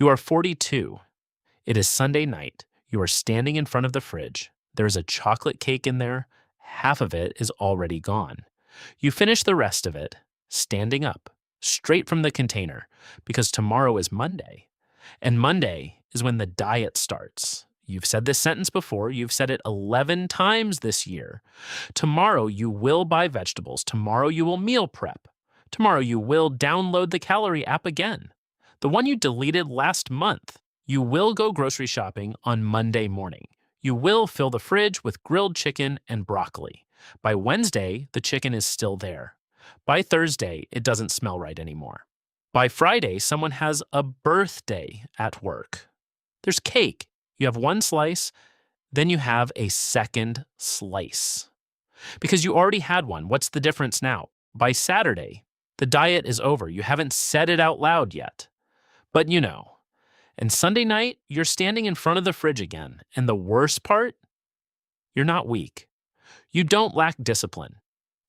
You are 42. It is Sunday night. You are standing in front of the fridge. There is a chocolate cake in there. Half of it is already gone. You finish the rest of it, standing up, straight from the container, because tomorrow is Monday. And Monday is when the diet starts. You've said this sentence before. You've said it 11 times this year. Tomorrow you will buy vegetables. Tomorrow you will meal prep. Tomorrow you will download the calorie app again, the one you deleted last month. You will go grocery shopping on Monday morning. You will fill the fridge with grilled chicken and broccoli. By Wednesday, the chicken is still there. By Thursday, it doesn't smell right anymore. By Friday, someone has a birthday at work. There's cake. You have one slice, then you have a second slice. Because you already had one, what's the difference now? By Saturday, the diet is over. You haven't said it out loud yet. But you know. And Sunday night, you're standing in front of the fridge again. And the worst part? You're not weak. You don't lack discipline.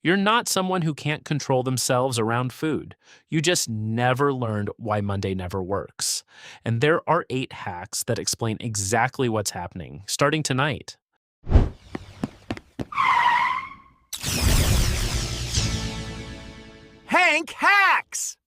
You're not someone who can't control themselves around food. You just never learned why Monday never works. And there are 8 hacks that explain exactly what's happening, starting tonight. Hank Hacks!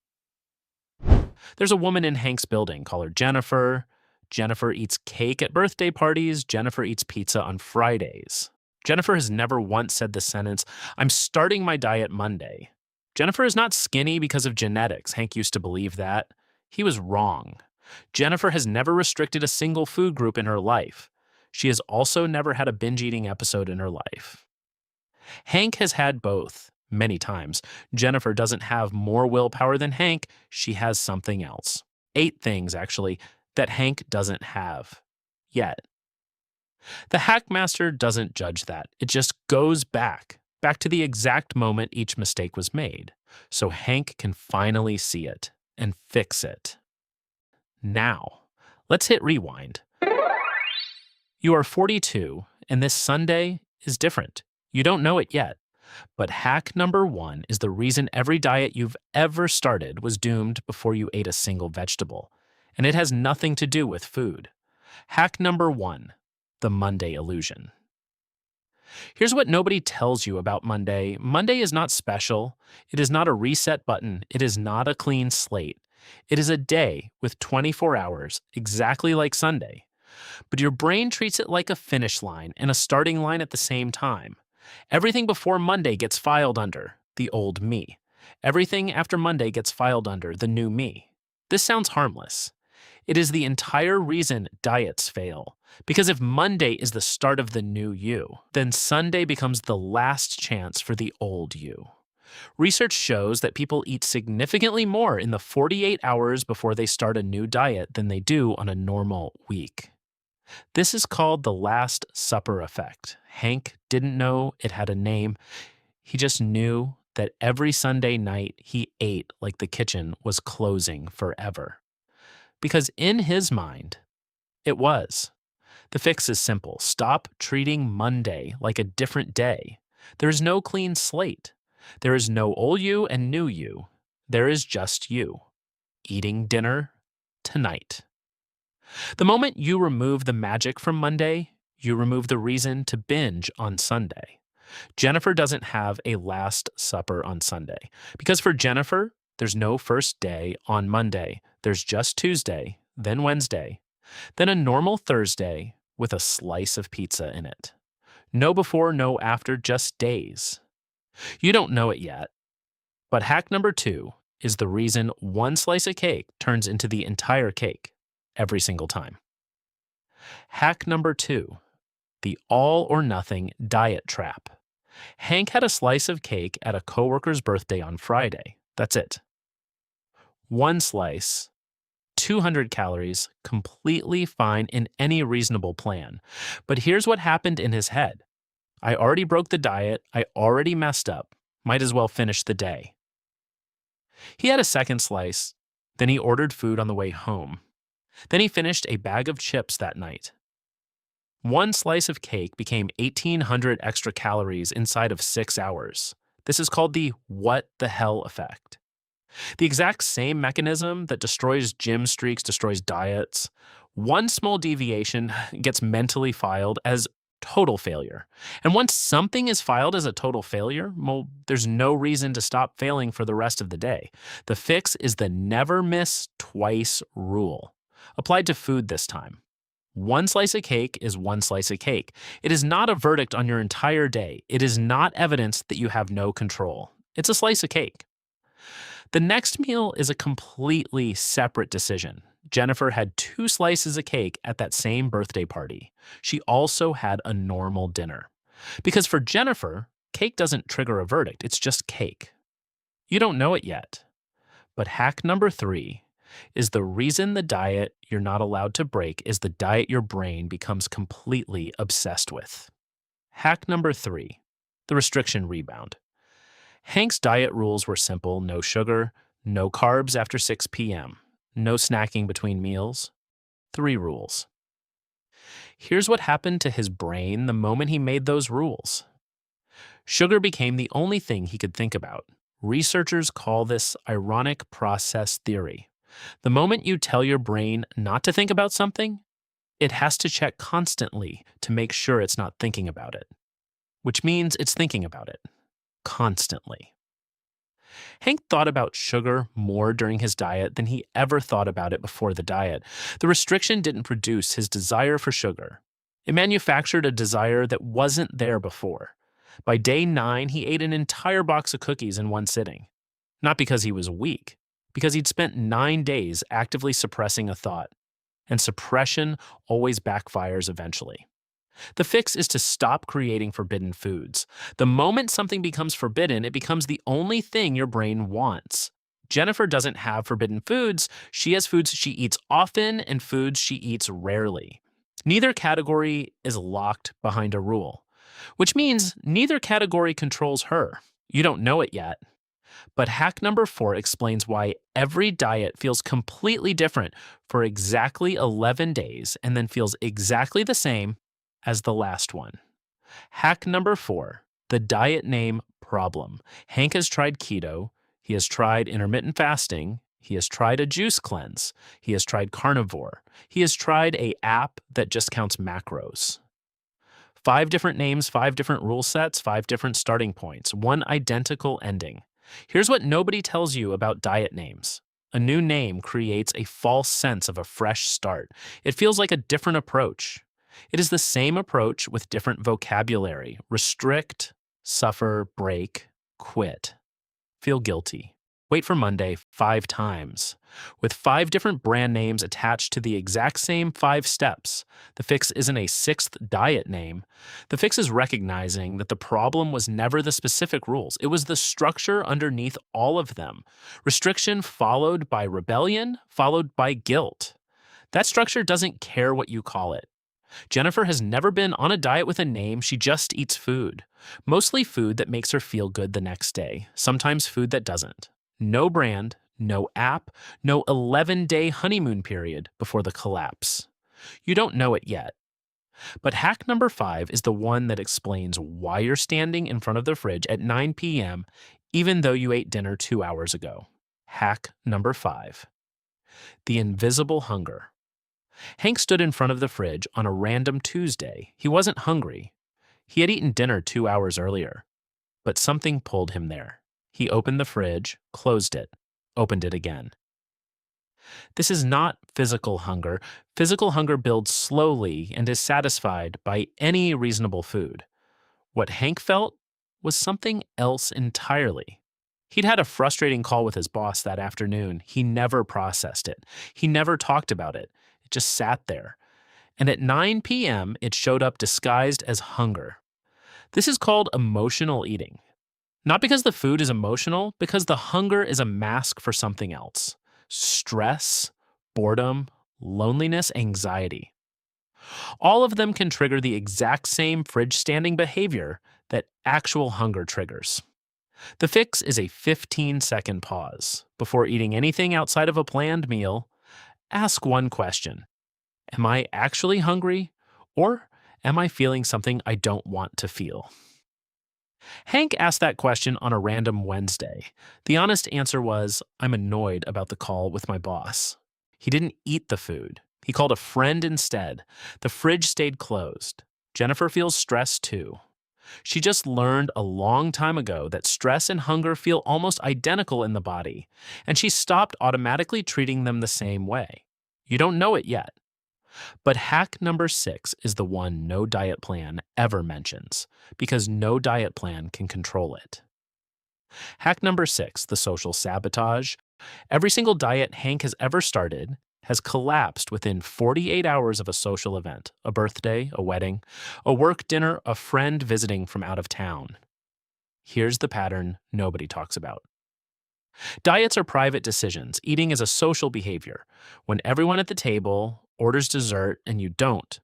There's a woman in Hank's building. Call her Jennifer. Jennifer eats cake at birthday parties. Jennifer eats pizza on Fridays. Jennifer has never once said the sentence, "I'm starting my diet Monday." Jennifer is not skinny because of genetics. Hank used to believe that. He was wrong. Jennifer has never restricted a single food group in her life. She has also never had a binge-eating episode in her life. Hank has had both, many times. Jennifer doesn't have more willpower than Hank. She has something else. 8 things, actually, that Hank doesn't have. Yet. The Hackmaster doesn't judge that. It just goes back to the exact moment each mistake was made, so Hank can finally see it and fix it. Now, let's hit rewind. You are 42, and this Sunday is different. You don't know it yet, but hack number 1 is the reason every diet you've ever started was doomed before you ate a single vegetable, and it has nothing to do with food. Hack number 1. The Monday illusion. Here's what nobody tells you about Monday. Monday is not special. It is not a reset button. It is not a clean slate. It is a day with 24 hours, exactly like Sunday. But your brain treats it like a finish line and a starting line at the same time. Everything before Monday gets filed under the old me. Everything after Monday gets filed under the new me. This sounds harmless. It is the entire reason diets fail. Because if Monday is the start of the new you, then Sunday becomes the last chance for the old you. Research shows that people eat significantly more in the 48 hours before they start a new diet than they do on a normal week. This is called the Last Supper effect. Hank didn't know it had a name. He just knew that every Sunday night he ate like the kitchen was closing forever. Because in his mind, it was. The fix is simple. Stop treating Monday like a different day. There is no clean slate. There is no old you and new you. There is just you. Eating dinner tonight. The moment you remove the magic from Monday, you remove the reason to binge on Sunday. Jennifer doesn't have a Last Supper on Sunday. Because for Jennifer, there's no first day on Monday. There's just Tuesday, then Wednesday, then a normal Thursday with a slice of pizza in it. No before, no after, just days. You don't know it yet, but hack number 2 is the reason one slice of cake turns into the entire cake every single time. Hack number 2, the all or nothing diet trap. Hank had a slice of cake at a coworker's birthday on Friday. That's it. One slice, 200 calories, completely fine in any reasonable plan. But here's what happened in his head. I already broke the diet. I already messed up. Might as well finish the day. He had a second slice. Then he ordered food on the way home. Then he finished a bag of chips that night. One slice of cake became 1,800 extra calories inside of 6 hours. This is called the what the hell effect. The exact same mechanism that destroys gym streaks destroys diets. One small deviation gets mentally filed as total failure. And once something is filed as a total failure, well, there's no reason to stop failing for the rest of the day. The fix is the never miss twice rule, applied to food this time. One slice of cake is one slice of cake. It is not a verdict on your entire day. It is not evidence that you have no control. It's a slice of cake. The next meal is a completely separate decision. Jennifer had 2 slices of cake at that same birthday party. She also had a normal dinner. Because for Jennifer, cake doesn't trigger a verdict, it's just cake. You don't know it yet. But hack number 3 is the reason the diet you're not allowed to break is the diet your brain becomes completely obsessed with. Hack number 3, the restriction rebound. Hank's diet rules were simple: no sugar, no carbs after 6 p.m., no snacking between meals. 3 rules. Here's what happened to his brain the moment he made those rules. Sugar became the only thing he could think about. Researchers call this ironic process theory. The moment you tell your brain not to think about something, it has to check constantly to make sure it's not thinking about it, which means it's thinking about it constantly. Hank thought about sugar more during his diet than he ever thought about it before the diet. The restriction didn't produce his desire for sugar. It manufactured a desire that wasn't there before. By day 9, he ate an entire box of cookies in one sitting. Not because he was weak, because he'd spent 9 days actively suppressing a thought. And suppression always backfires eventually. The fix is to stop creating forbidden foods. The moment something becomes forbidden, it becomes the only thing your brain wants. Jennifer doesn't have forbidden foods. She has foods she eats often and foods she eats rarely. Neither category is locked behind a rule, which means neither category controls her. You don't know it yet. But hack number 4 explains why every diet feels completely different for exactly 11 days and then feels exactly the same as the last one. Hack number 4, the diet name problem. Hank has tried keto, he has tried intermittent fasting, he has tried a juice cleanse, he has tried carnivore, he has tried an app that just counts macros. 5 different names, 5 different rule sets, 5 different starting points, one identical ending. Here's what nobody tells you about diet names. A new name creates a false sense of a fresh start. It feels like a different approach. It is the same approach with different vocabulary: restrict, suffer, break, quit, feel guilty. Wait for Monday 5 times. With 5 different brand names attached to the exact same 5 steps, the fix isn't a 6th diet name. The fix is recognizing that the problem was never the specific rules. It was the structure underneath all of them. Restriction followed by rebellion, followed by guilt. That structure doesn't care what you call it. Jennifer has never been on a diet with a name, she just eats food. Mostly food that makes her feel good the next day, sometimes food that doesn't. No brand, no app, no 11-day honeymoon period before the collapse. You don't know it yet. But hack number 5 is the one that explains why you're standing in front of the fridge at 9 p.m. even though you ate dinner 2 hours ago. Hack number 5. The invisible hunger. Hank stood in front of the fridge on a random Tuesday. He wasn't hungry. He had eaten dinner 2 hours earlier. But something pulled him there. He opened the fridge, closed it, opened it again. This is not physical hunger. Physical hunger builds slowly and is satisfied by any reasonable food. What Hank felt was something else entirely. He'd had a frustrating call with his boss that afternoon. He never processed it. He never talked about it. It just sat there. And at 9 p.m., it showed up disguised as hunger. This is called emotional eating. Not because the food is emotional, because the hunger is a mask for something else. Stress, boredom, loneliness, anxiety. All of them can trigger the exact same fridge-standing behavior that actual hunger triggers. The fix is a 15-second pause. Before eating anything outside of a planned meal, ask one question. Am I actually hungry, or am I feeling something I don't want to feel? Hank asked that question on a random Wednesday. The honest answer was, I'm annoyed about the call with my boss. He didn't eat the food. He called a friend instead. The fridge stayed closed. Jennifer feels stressed too. She just learned a long time ago that stress and hunger feel almost identical in the body, and she stopped automatically treating them the same way. You don't know it yet. But hack number 6 is the one no diet plan ever mentions, because no diet plan can control it. Hack number 6, the social sabotage. Every single diet Hank has ever started has collapsed within 48 hours of a social event, a birthday, a wedding, a work dinner, a friend visiting from out of town. Here's the pattern nobody talks about. Diets are private decisions. Eating is a social behavior. When everyone at the table orders dessert and you don't,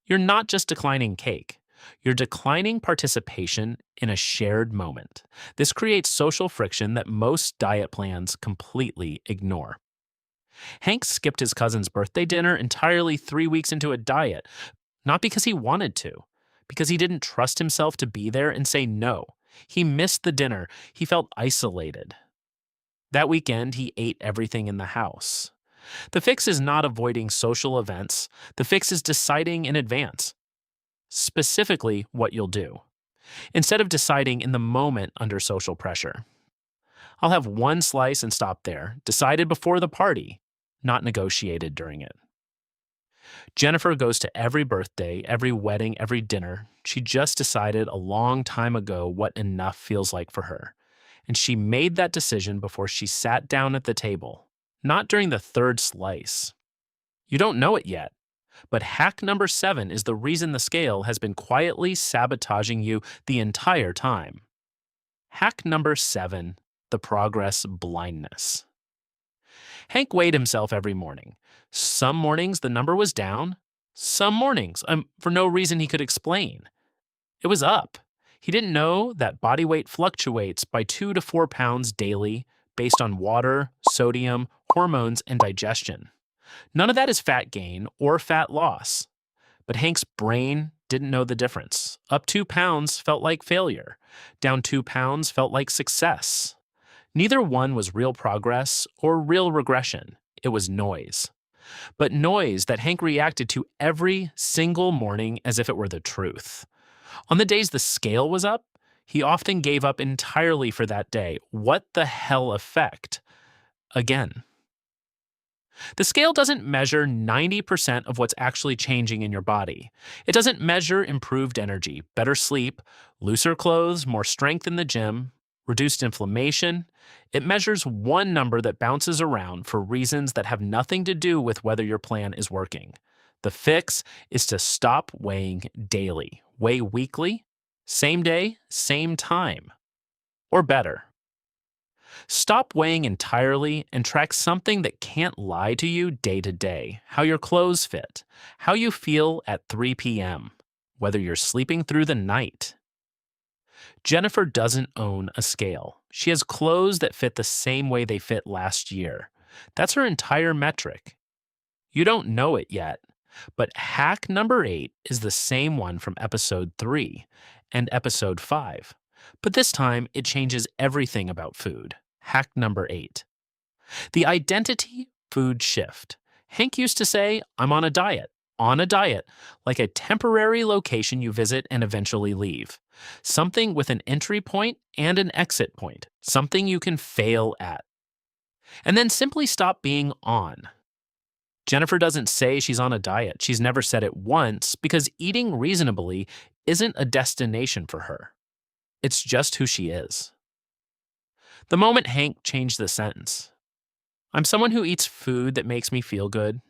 you're not just declining cake. You're declining participation in a shared moment. This creates social friction that most diet plans completely ignore. Hank skipped his cousin's birthday dinner entirely 3 weeks into a diet, not because he wanted to, because he didn't trust himself to be there and say no. He missed the dinner. He felt isolated. That weekend, he ate everything in the house. The fix is not avoiding social events. The fix is deciding in advance, specifically what you'll do, instead of deciding in the moment under social pressure. I'll have one slice and stop there, decided before the party, not negotiated during it. Jennifer goes to every birthday, every wedding, every dinner. She just decided a long time ago what enough feels like for her. And she made that decision before she sat down at the table, not during the third slice. You don't know it yet, but hack number 7 is the reason the scale has been quietly sabotaging you the entire time. Hack number 7, the progress blindness. Hank weighed himself every morning. Some mornings the number was down, some mornings, for no reason he could explain, it was up. He didn't know that body weight fluctuates by 2 to 4 pounds daily based on water, sodium, hormones, and digestion. None of that is fat gain or fat loss. But Hank's brain didn't know the difference. Up 2 pounds felt like failure. Down 2 pounds felt like success. Neither one was real progress or real regression. It was noise. But noise that Hank reacted to every single morning as if it were the truth. On the days the scale was up, he often gave up entirely for that day. What the hell effect? Again. The scale doesn't measure 90% of what's actually changing in your body. It doesn't measure improved energy, better sleep, looser clothes, more strength in the gym, reduced inflammation. It measures one number that bounces around for reasons that have nothing to do with whether your plan is working. The fix is to stop weighing daily. Weigh weekly, same day, same time. Or better. Stop weighing entirely and track something that can't lie to you day to day. How your clothes fit, how you feel at 3 p.m., whether you're sleeping through the night. Jennifer doesn't own a scale. She has clothes that fit the same way they fit last year. That's her entire metric. You don't know it yet, but hack number 8 is the same one from episode 3 and episode 5. But this time, it changes everything about food. Hack number 8. The identity food shift. Hank used to say, I'm on a diet, like a temporary location you visit and eventually leave. Something with an entry point and an exit point. Something you can fail at. And then simply stop being on. Jennifer doesn't say she's on a diet. She's never said it once because eating reasonably isn't a destination for her. It's just who she is. The moment Hank changed the sentence, I'm someone who eats food that makes me feel good,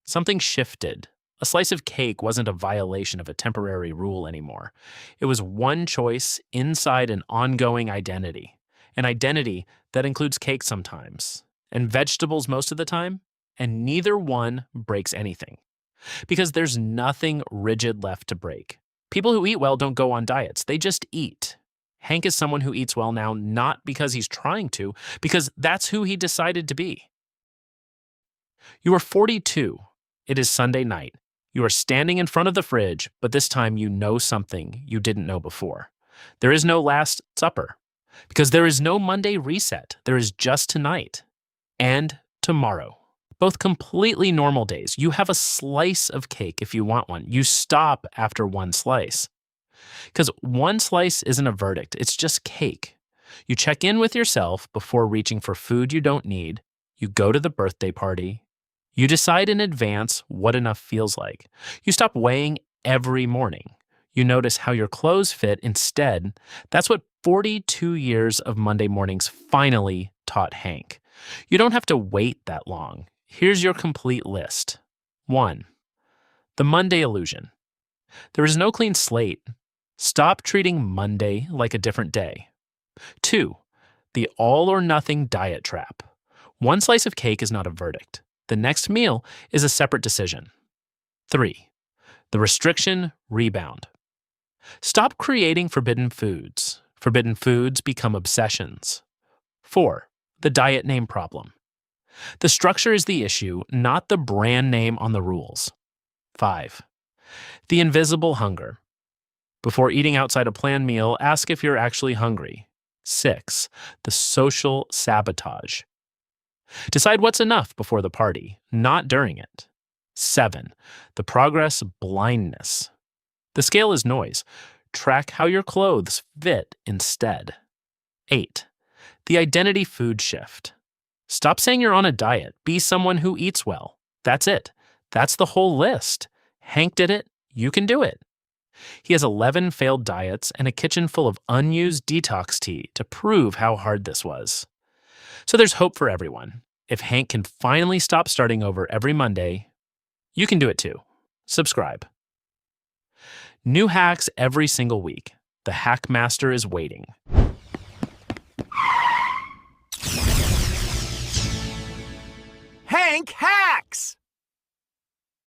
something shifted. A slice of cake wasn't a violation of a temporary rule anymore. It was one choice inside an ongoing identity, an identity that includes cake sometimes, and vegetables most of the time, and neither one breaks anything. Because there's nothing rigid left to break. People who eat well don't go on diets, they just eat. Hank is someone who eats well now not because he's trying to, because that's who he decided to be. You are 42. It is Sunday night. You are standing in front of the fridge, but this time you know something you didn't know before. There is no Last Supper because there is no Monday reset. There is just tonight and tomorrow. Both completely normal days. You have a slice of cake if you want one. You stop after one slice. Because one slice isn't a verdict, it's just cake. You check in with yourself before reaching for food you don't need. You go to the birthday party. You decide in advance what enough feels like. You stop weighing every morning. You notice how your clothes fit instead. That's what 42 years of Monday mornings finally taught Hank. You don't have to wait that long. Here's your complete list. 1. The Monday illusion. There is no clean slate. Stop treating Monday like a different day. 2. The all-or-nothing diet trap. One slice of cake is not a verdict. The next meal is a separate decision. 3. The restriction rebound. Stop creating forbidden foods. Forbidden foods become obsessions. 4. The diet name problem. The structure is the issue, not the brand name on the rules. 5. The invisible hunger. Before eating outside a planned meal, ask if you're actually hungry. 6. The social sabotage. Decide what's enough before the party, not during it. 7. The progress blindness. The scale is noise. Track how your clothes fit instead. 8. The identity food shift. Stop saying you're on a diet. Be someone who eats well. That's it. That's the whole list. Hank did it. You can do it. He has 11 failed diets and a kitchen full of unused detox tea to prove how hard this was. So there's hope for everyone. If Hank can finally stop starting over every Monday, you can do it too. Subscribe. New hacks every single week. The Hack Master is waiting. Hank Hacks!